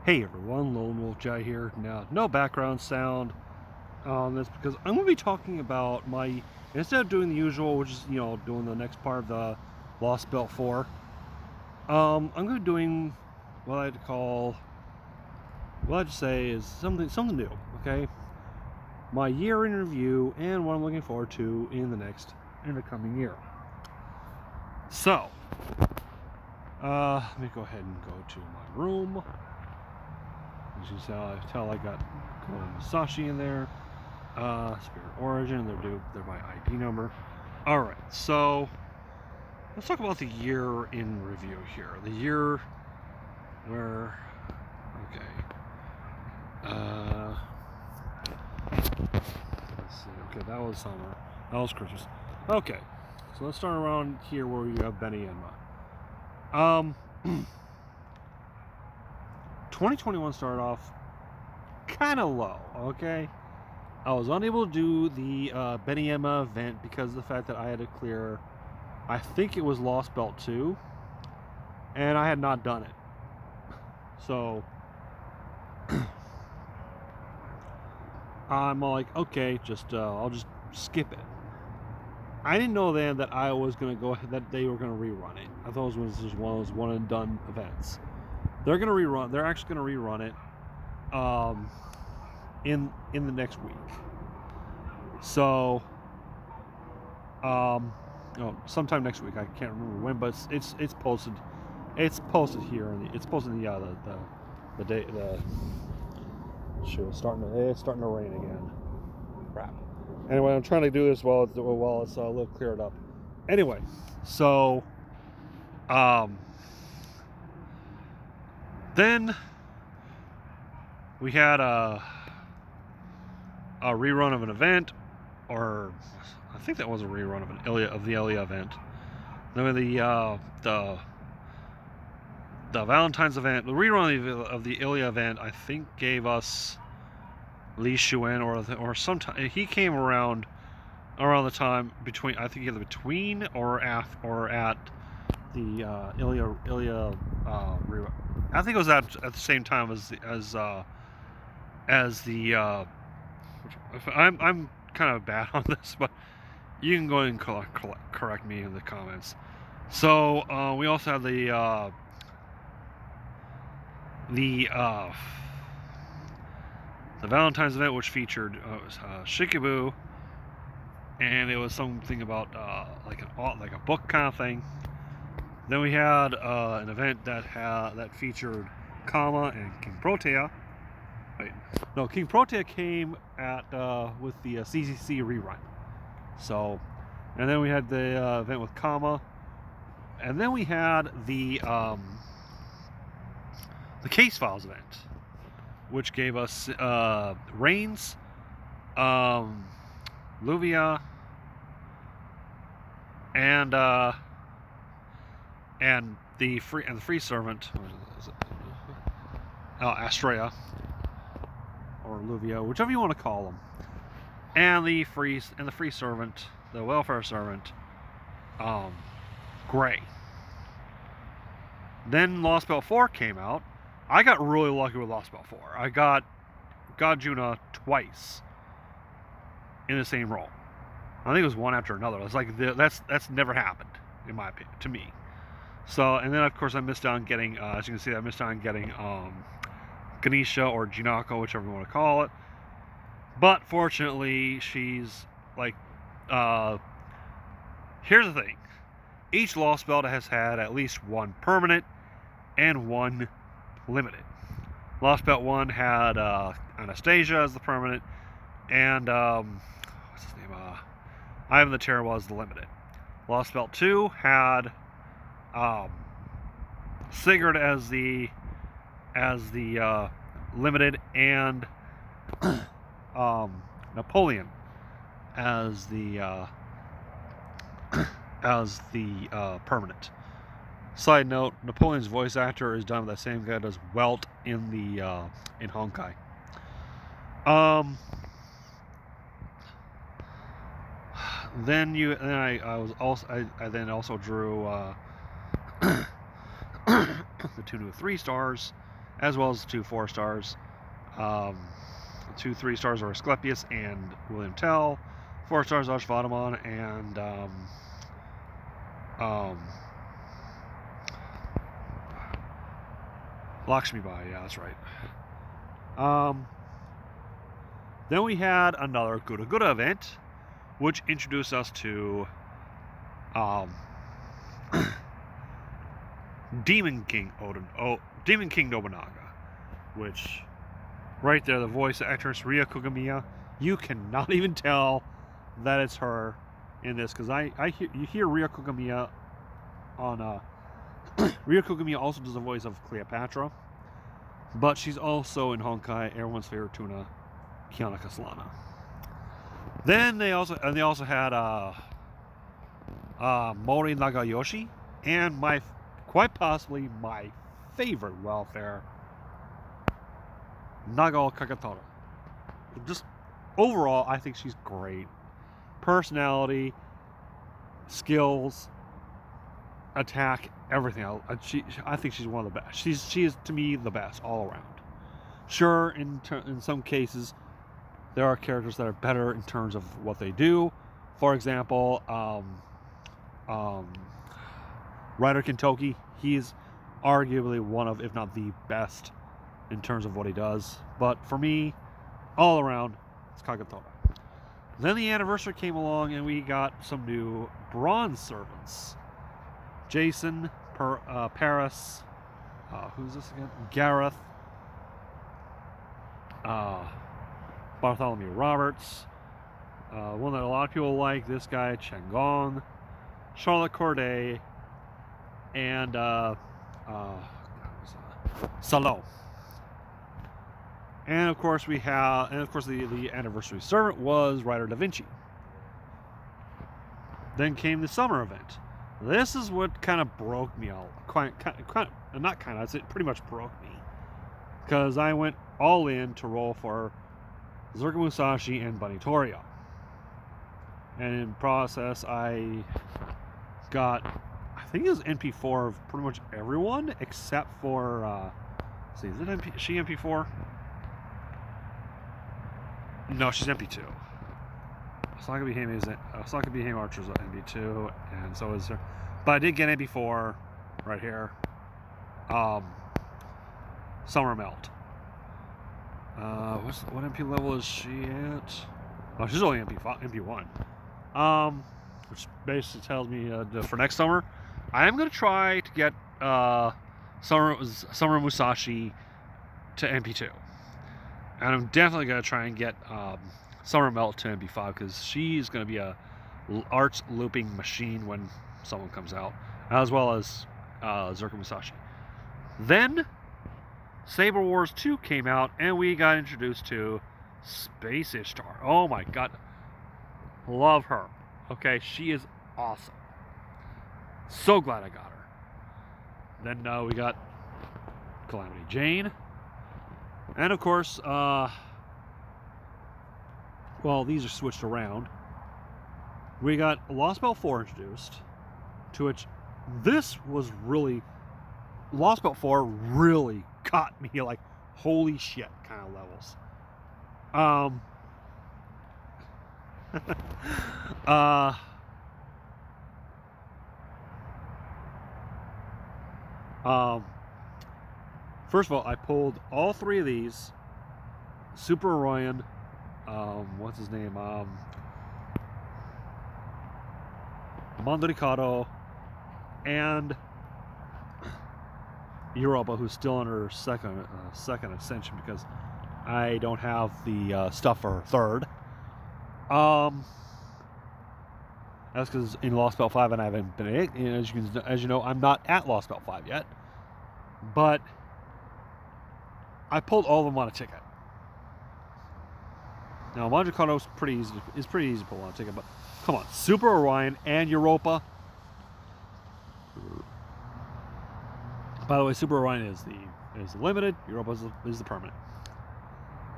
Hey everyone, LWJ here. Now, no background sound on this because I'm going to be talking about instead of doing the usual, which is, doing the next part of the Lost Belt 4, I'm going to be doing what I'd say is something new, okay? My year in review and what I'm looking forward to in the coming year. So, let me go ahead and go to my room. As you tell, I got Musashi in there. Spirit Origin, they're my ID number. Alright, so let's talk about the year in review here. The year where let's see, okay, that was summer. That was Christmas. Okay. So let's start around here where you have Benny Enma. 2021 started off kind of low, okay? I was unable to do the Benny Enma event because of the fact that I had to clear, I think it was Lost Belt 2, and I had not done it. So, I'm like, okay, I'll just skip it. I didn't know then that I was going to that they were going to rerun it. I thought it was just one of those one and done events. They're actually going to rerun it in the next week. So, sometime next week. I can't remember when, but it's posted. It's posted here, and it's posted in the day. It's starting to rain again. Crap. Anyway, I'm trying to do this while it's a little cleared up. Anyway, so then we had a rerun of an event, or I think that was a rerun of the Ilya event. Then the Valentine's event, the rerun of the Ilya event, I think gave us Li Shuen or sometime he came around the time between, I think either between or at the Ilya rerun. I think it was at the same time as the I'm kind of bad on this, but you can go ahead and correct me in the comments. So we also had the Valentine's event, which featured Shikibu, and it was something about like a book kind of thing. Then we had an event that featured Kama and King Protea. Wait, no, King Protea came with the CCC rerun. So, and then we had the event with Kama, and then we had the Case Files event, which gave us Reigns, Luvia, and the free servant, Astrea or Luvia, whichever you want to call them, and the free servant, the welfare servant, Gray. Then Lost Belt 4 came out. I got really lucky with Lost Belt 4. I got Juna twice in the same role. I think it was one after another. It's like that's never happened, in my opinion, to me. So, and then of course I missed out on getting, as you can see, Ganesha or Jinako, whichever you want to call it. But fortunately, she's like, here's the thing. Each Lost Belt has had at least one permanent and one limited. Lost Belt 1 had Anastasia as the permanent, and what's his name? Ivan the Terrible as the limited. Lost Belt 2 had Sigurd as the limited, and Napoleon as the permanent. Side note: Napoleon's voice actor is done by the same guy that does Welt in Honkai. I then also drew the 2 new 3 stars, as well as 2 4-stars. 2 3-stars are Asclepius and William Tell. 4 stars Ashvadamon and Lakshmi Bai. Yeah, that's right. Then we had another Guda Guda event, which introduced us to Demon King Demon King Nobunaga, which right there, the voice actress Ria Kugamiya, you cannot even tell that it's her in this, because you hear Ria Kugamiya on Ria Kugamiya also does the voice of Cleopatra, but she's also in Honkai, everyone's favorite tuna, Kiana Kaslana. Then they also had Mori Nagayoshi, and quite possibly my favorite welfare, Nagao Kakatora. Just overall, I think she's great. Personality, skills, attack, everything. I think she's one of the best. She is to me the best all around. Sure, in some cases, there are characters that are better in terms of what they do. For example, Ryder Kentoki, he's arguably one of, if not the best, in terms of what he does. But for me, all around, it's Kagatora. Then the anniversary came along, and we got some new bronze servants. Jason, Paris, who's this again? Gareth, Bartholomew Roberts, one that a lot of people like, this guy, Chen Gong, Charlotte Corday, and Salon. And of course the anniversary servant was Ryder Da Vinci. Then came the summer event. This is what kind of broke me out. It pretty much broke me. Because I went all in to roll for Zerka Musashi and Bunny Torio. And in process, I got, I think it was MP4 of pretty much everyone except for, let's see, is she MP4? No, she's MP2. Saka Beham Archer's MP2, and so is her. But I did get MP4 right here. Summer Melt. What MP level is she at? Oh, she's only MP1. Which basically tells me for next summer, I am going to try to get Summer Musashi to MP2. And I'm definitely going to try and get Summer Melt to MP5, because she's going to be a arts looping machine when someone comes out, as well as Zerka Musashi. Then Saber Wars 2 came out, and we got introduced to Space Ishtar. Oh my god, love her. Okay, she is awesome. So glad I got her. Then we got Calamity Jane, and of course, well, these are switched around. We got Lost Belt 4 introduced, to which this was really, Lost Belt 4 really got me, like, holy shit kind of levels. First of all, I pulled all 3 of these. Super Orion, what's his name? Mondricato, and Europa, who's still on her second ascension, because I don't have the stuff for her third. That's because in Lost Belt 5, and I haven't been, as you know, I'm not at Lost Belt 5 yet. But I pulled all of them on a ticket. Now, Mondricato is pretty easy to pull on a ticket, but come on, Super Orion and Europa. By the way, Super Orion is the limited, Europa is the permanent.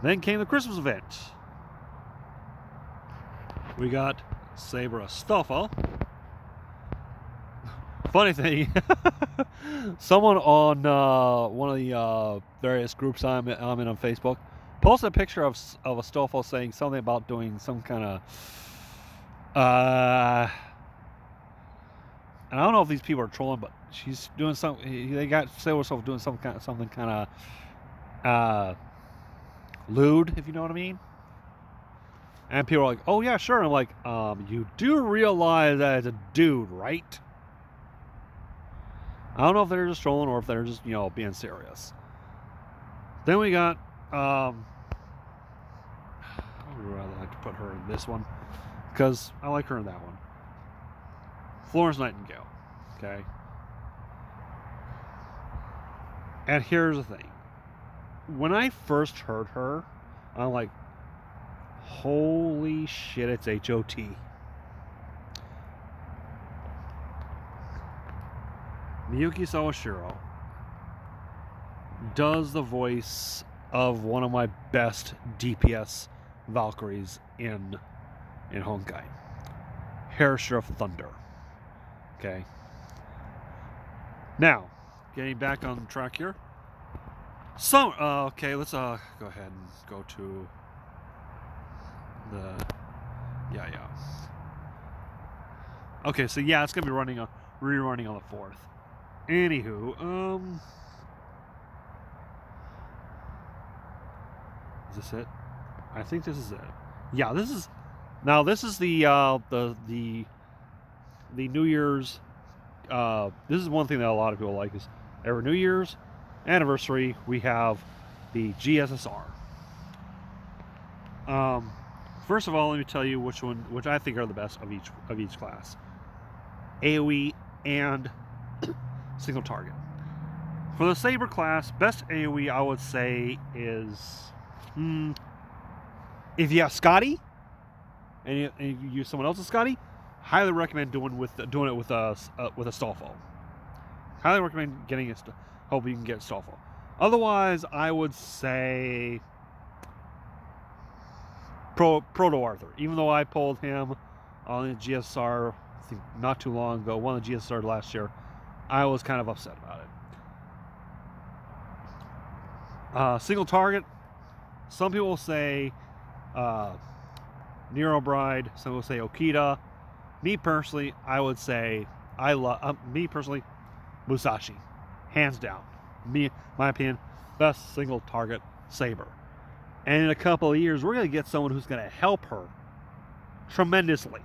Then came the Christmas event. We got Saber Astolfo, Funny thing, someone on one of the various groups I'm in on Facebook posted a picture of a Stoffel saying something about doing some kind of and I don't know if these people are trolling, but she's doing something. They got Saber doing something kind of lewd, if you know what I mean. And people are like, "Oh yeah, sure." And I'm like, "You do realize that it's a dude, right?" I don't know if they're just trolling or if they're just being serious. Then we got I would rather like to put her in this one because I like her in that one. Florence Nightingale. Okay. And here's the thing. When I first heard her, I'm like, holy shit, it's H.O.T. Miyuki Sawashiro does the voice of one of my best DPS Valkyries in Honkai. Harasher of Thunder. Okay. Now, getting back on track here. So, okay, let's go ahead and go to the Okay, so yeah, it's gonna be rerunning on the 4th. Anywho, is this it? I think this is it. Yeah, this is the New Year's. This is one thing that a lot of people like is every New Year's anniversary we have the GSSR. First of all, let me tell you which I think are the best of each class. AoE and single target. For the Saber class, best AoE I would say is if you have Scotty and you use someone else's Scotty, highly recommend doing it with a Stoffel. Highly recommend getting it. Hope you can get Stoffel. Otherwise, I would say Proto Arthur. Even though I pulled him on the GSR, I think not too long ago, won the GSR last year, I was kind of upset about it. Single target. Some people say Nero Bride. Some will say Okita. Me personally, I would say Musashi, hands down. My opinion, best single target Saber. And in a couple of years, we're gonna get someone who's gonna help her tremendously.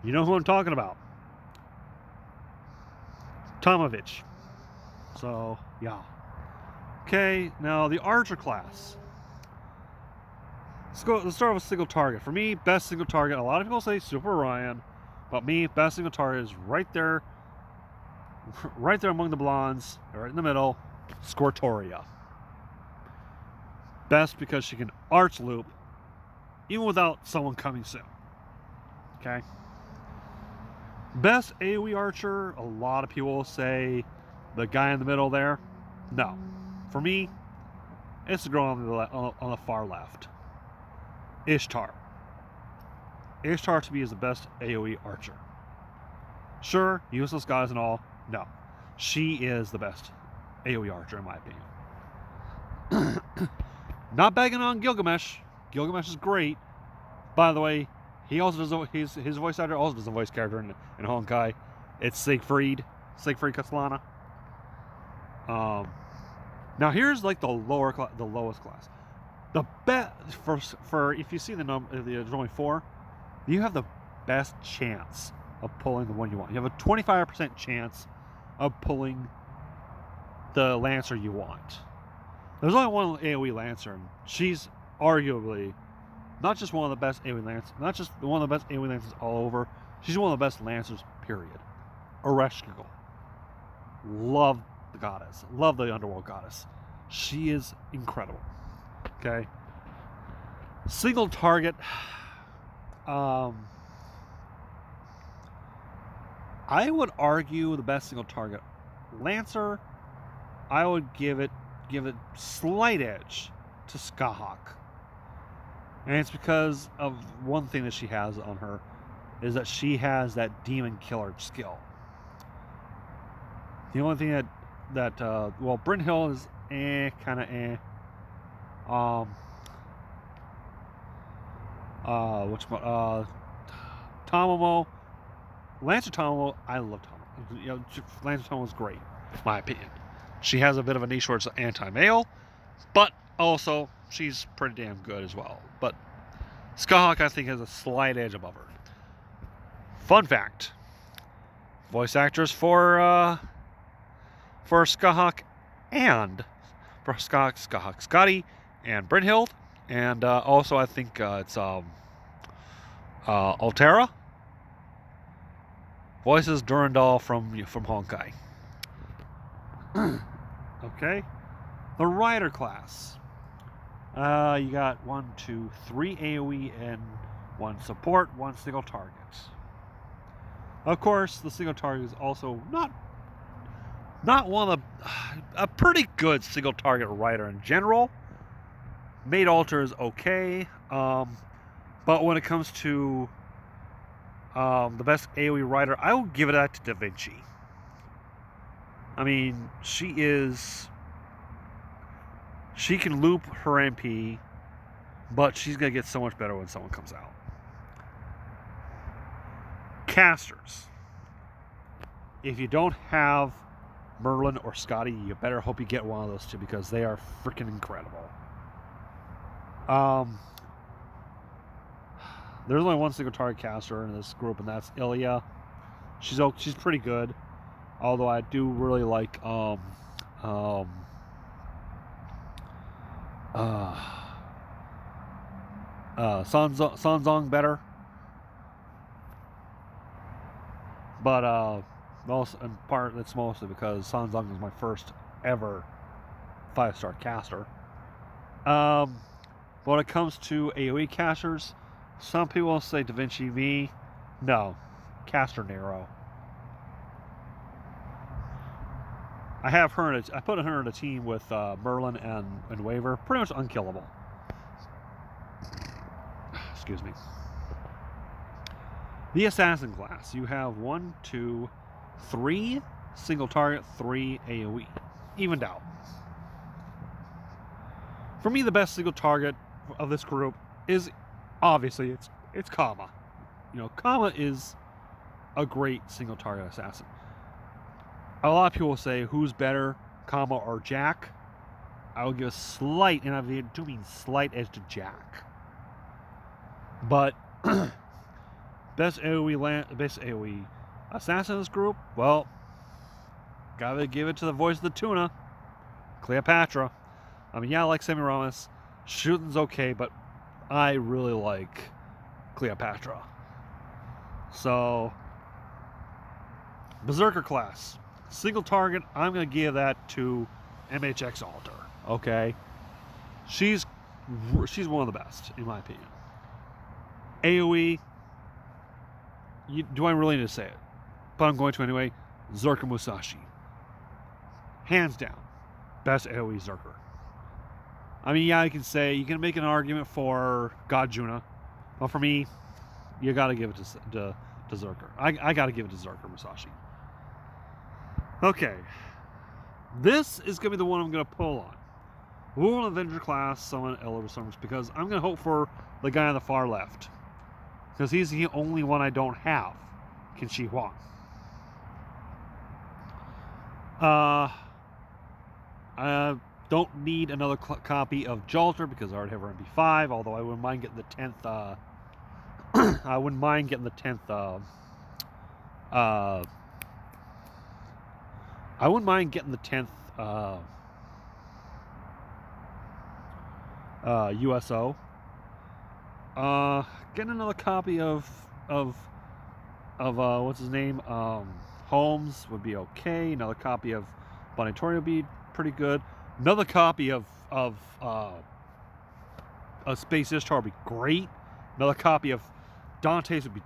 You know who I'm talking about? Tomovich. So yeah. Okay, now the Archer class. Let's start with single target. For me, best single target. A lot of people say Super Orion, but me, best single target is right there among the blondes, right in the middle, Squirtoria. Best because she can arch loop, even without someone coming soon. Okay. Best AoE archer. A lot of people will say the guy in the middle there. No, for me, it's the girl on the far left. Ishtar. Ishtar to me is the best AoE archer. Sure, useless goddess and all. No, she is the best AoE archer in my opinion. Not bagging on Gilgamesh. Gilgamesh is great. By the way, he also does his voice actor also does a voice character in Honkai. It's Siegfried Castellana. Now here's like the lowest class. The best for if you see the number, there's only 4. You have the best chance of pulling the one you want. You have a 25% chance of pulling the Lancer you want. There's only one AoE Lancer, and she's arguably not just one of the best AoE Lancers, not just one of the best AoE Lancers all over. She's one of the best Lancers, period. Ereshkigal. Love the goddess. Love the underworld goddess. She is incredible. Okay. Single target. I would argue the best single target Lancer. I would give it slight edge to Skahawk. And it's because of one thing that she has on her. is that she has that demon killer skill. The only thing well, Brynhild is kind of Tomomo, Lancer Tomomo, I love Tomomo. You know, Lancer Tomomo's great, in my opinion. She has a bit of a niche where it's anti-male, but also she's pretty damn good as well. But Skahawk, I think, has a slight edge above her. Fun fact: voice actors for Skahawk and for Skahawk, Scotty and Brynhild, and also I think it's Altera voices Durandal from Honkai. Okay, the rider class. You got 1, 2, 3 AoE and 1 support, 1 single target. Of course, the single target is also not one of the a pretty good single target rider in general. Maid Alter is okay, but when it comes to the best AoE rider, I will give it that to Da Vinci. I mean, she can loop her MP, but she's gonna get so much better when someone comes out. Casters. If you don't have Merlin or Scotty, you better hope you get one of those two because they are freaking incredible. There's only one single target caster in this group, and that's Ilya. She's pretty good, although I do really like Sanzong better, but in part it's mostly because Sanzong is my first ever 5-star caster. When it comes to AoE casters, some people will say Da Vinci. Me, no, caster Nero. I put her in a team with Merlin and Waver, pretty much unkillable. Excuse me. The assassin class. You have 1, 2, 3 single target, 3 AoE. Evened out. For me, the best single target of this group is obviously it's Kama. You know, Kama is a great single target assassin. A lot of people will say, who's better, Kama or Jack? I will give a slight, and I do mean slight, edge to Jack. But best AoE assassin in this group, well, gotta give it to the voice of the tuna, Cleopatra. I mean, yeah, I like Semiramis. Shooting's okay, but I really like Cleopatra. So, Berserker class. Single target, I'm going to give that to MHX Alter. Okay? She's one of the best, in my opinion. AoE, do I really need to say it? But I'm going to anyway. Zerker Musashi. Hands down. Best AoE Zerker. I mean, yeah, you can make an argument for God Juna, but for me, you got to give it to Zerker. I got to give it to Zerker Musashi. Okay, this is going to be the one I'm going to pull on. Woman Avenger class, summon LWJ summons, because I'm going to hope for the guy on the far left, because he's the only one I don't have, Qin Shi Huang. I don't need another copy of Jalter because I already have her MP5, although I wouldn't mind getting the 10th, I wouldn't mind getting the 10th, I wouldn't mind getting the 10th, USO. Getting another copy of what's his name? Holmes would be okay. Another copy of Bonitorio would be pretty good. Another copy of a Space Ishtar would be great. Another copy of Dante's would be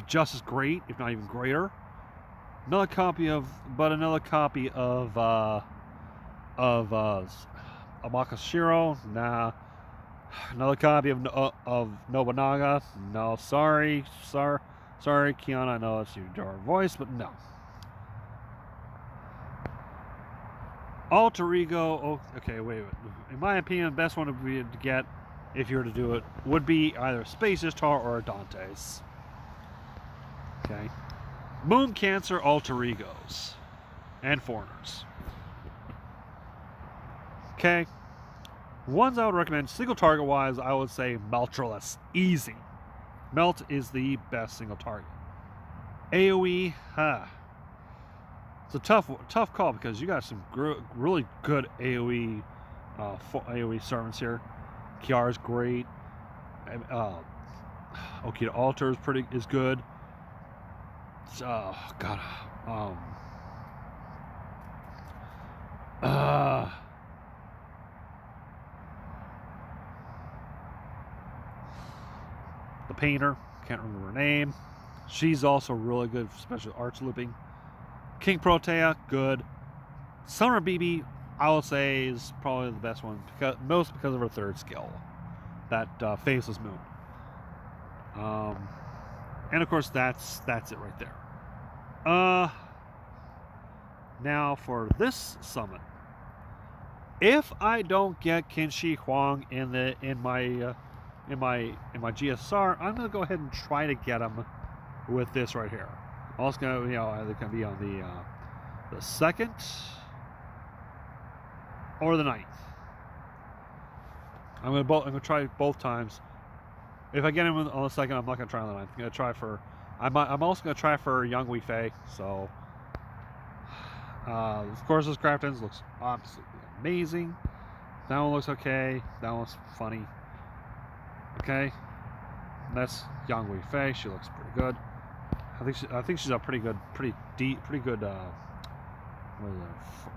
just as great, if not even greater. Another copy of Amakashiro, nah. Another copy of Nobunaga. No, sorry, Kiana. I know it's your voice, but no. Alter Ego. Oh, okay, wait. In my opinion, the best one would be to get, if you were to do it, would be either Space Ishtar or Dante's. Okay. Moon Cancer Alter Egos and Foreigners. Okay. Ones I would recommend, single target wise, I would say Meltreless. Easy. Melt is the best single target. AoE, it's a tough call because you got some really good AoE AoE servants here. Kiara's great. Okita Alter is good. God. The painter, can't remember her name. She's also really good for special arts looping. King Protea, good. Summer BB, I would say, is probably the best one, because of her third skill, that Faceless Moon. And of course, that's it right there. Now for this summon, if I don't get Qinshi Huang in my GSR, I'm gonna go ahead and try to get him with this right here. Also gonna, either gonna be on the 2nd or the 9th. I'm gonna try both times. If I get him on the 2nd, I'm not gonna try on the 9th. I'm gonna try for. I'm also gonna try for Young Wei Fei. So, of course, this Craftins looks absolutely amazing. That one looks okay. That one's funny. Okay, that's Young Wei Fei. She looks pretty good. I think she's a pretty good. What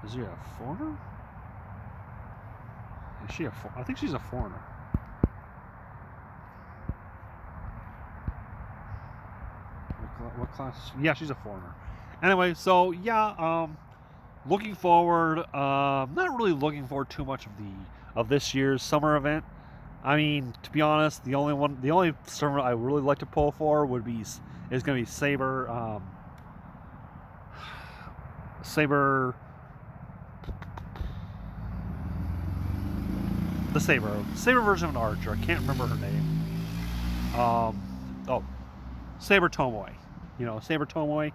is she, a foreigner? Is she I think she's a foreigner. What class? Yeah, she's a foreigner. Anyway, so yeah, looking forward. Not really looking forward too much of this year's summer event. I mean, to be honest, the only server I really like to pull for is going to be Saber. The Saber version of an archer. I can't remember her name. Saber Tomoe. Saber Tomoe.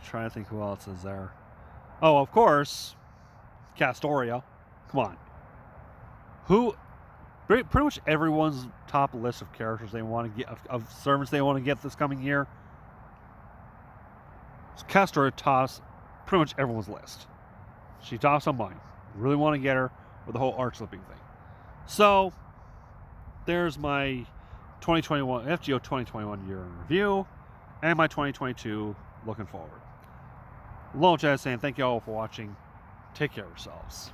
Trying to think who else is there. Oh, of course, Castoria. Come on. Pretty much everyone's top list of characters they want to get, of servants they want to get this coming year. Castoria tops pretty much everyone's list. She tops on mine. Really want to get her with the whole arch slipping thing. So, there's my 2021 FGO 2021 year in review, and my 2022 looking forward. LWJ saying thank you all for watching. Take care of yourselves.